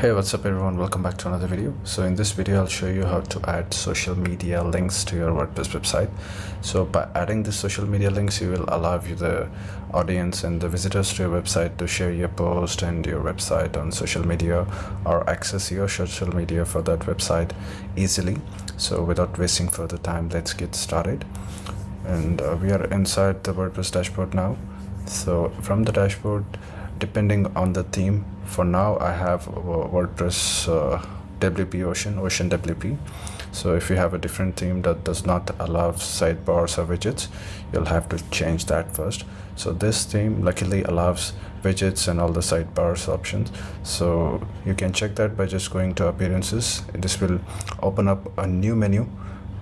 Hey, what's up everyone, welcome back to another video. So in this video I'll show you how to add social media links to your WordPress website. So by adding the social media links, you will allow the audience and the visitors to your website to share your post and your website on social media or access your social media for that website easily. So without wasting further time, let's get started. And we are inside the WordPress dashboard now. So from the dashboard, depending on the theme, for now I have WordPress WP Ocean WP. So if you have a different theme that does not allow sidebars or widgets, you'll have to change that first. So this theme luckily allows widgets and all the sidebars options, so you can check that by just going to appearances. This will open up a new menu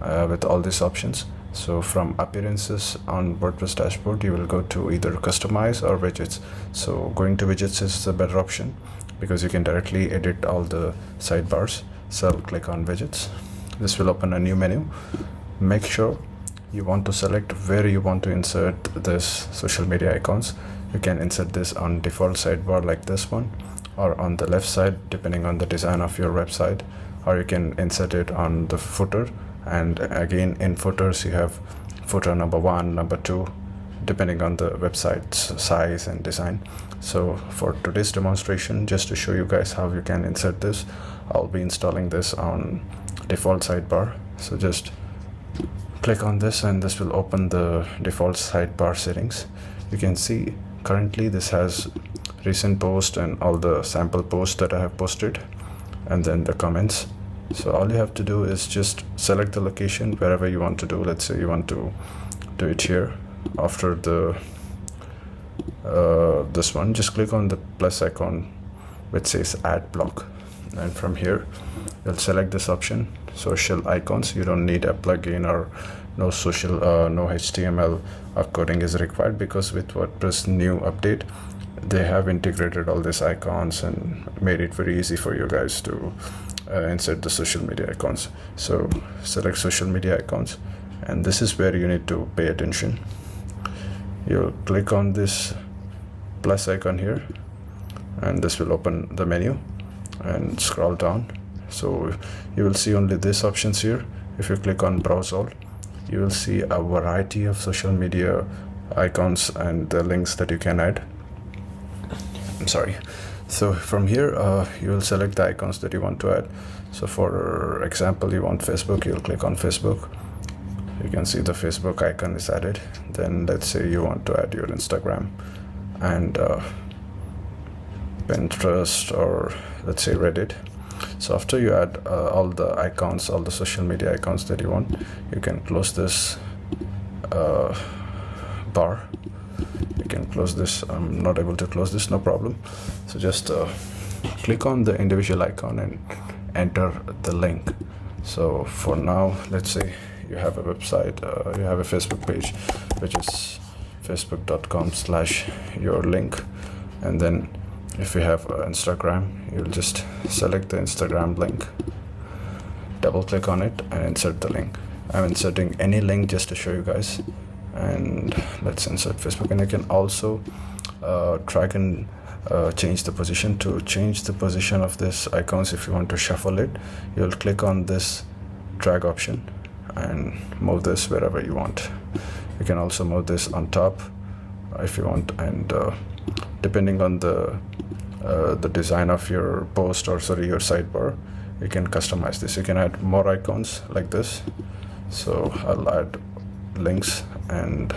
with all these options. So from appearances on WordPress dashboard, you will go to either customize or widgets. So going to widgets is the better option because you can directly edit all the sidebars. So I'll click on widgets. This will open a new menu. Make sure you want to select where you want to insert this social media icons. You can insert this on default sidebar like this one, or on the left side depending on the design of your website, or you can insert it on the footer. And again, in footers you have footer number 1, number 2, depending on the website's size and design. So for today's demonstration, just to show you guys how you can insert this, I'll be installing this on default sidebar. So just click on this and this will open the default sidebar settings. You can see currently this has recent post and all the sample posts that I have posted, and then the comments. So all you have to do is just select the location wherever you want to do. Let's say you want to do it here after the this one. Just click on the plus icon which says add block, and from here you'll select this option, social icons. You don't need a plugin or no social no HTML or coding is required, because with WordPress new update they have integrated all these icons and made it very easy for you guys to insert the social media icons. So select social media icons, and this is where you need to pay attention. You'll click on this plus icon here, and this will open the menu, and scroll down. So you will see only these options here. If you click on browse all, you will see a variety of social media icons and the links that you can add. I'm sorry. So from here you will select the icons that you want to add. So for example, you want Facebook, you'll click on Facebook. You can see the Facebook icon is added. Then let's say you want to add your Instagram and Pinterest, or let's say Reddit. So after you add all the icons, all the social media icons that you want, you can close this bar. You can close this. I'm not able to close this, no problem. So just click on the individual icon and enter the link. So for now, let's say you have a website, you have a Facebook page which is facebook.com/your link, and then if you have Instagram, you'll just select the Instagram link, double click on it and insert the link. I'm inserting any link just to show you guys, and let's insert Facebook. And you can also drag and change the position. To change the position of this icons, if you want to shuffle it, you'll click on this drag option and move this wherever you want. You can also move this on top if you want, and depending on the design of your post, or sorry, your sidebar, you can customize this. You can add more icons like this. So I'll add links, and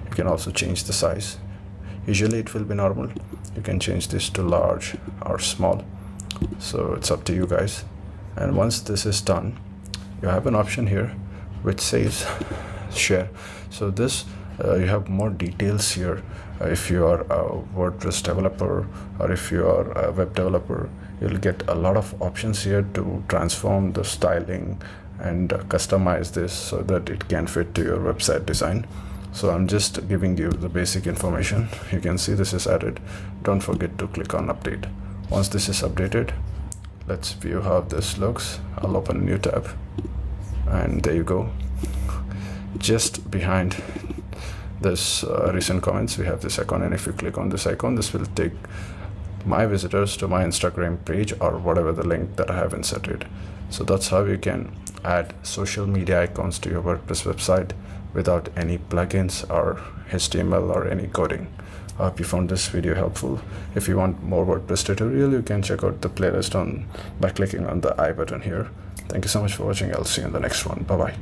you can also change the size. Usually it will be normal. You can change this to large or small, so it's up to you guys. And once this is done, you have an option here which says share. So this you have more details here. If you are a WordPress developer or if you are a web developer, you'll get a lot of options here to transform the styling and customize this so that it can fit to your website design. So I'm just giving you the basic information. You can see this is added. Don't forget to click on update. Once this is updated, let's view how this looks. I'll open a new tab, and there you go. Just behind this recent comments, we have this icon, and if you click on this icon, this will take my visitors to my Instagram page or whatever the link that I have inserted. So that's how you can add social media icons to your WordPress website without any plugins or HTML or any coding. I hope you found this video helpful. If you want more WordPress tutorial, you can check out the playlist by clicking on the I button here. Thank you so much for watching. I'll see you in the next one. Bye bye.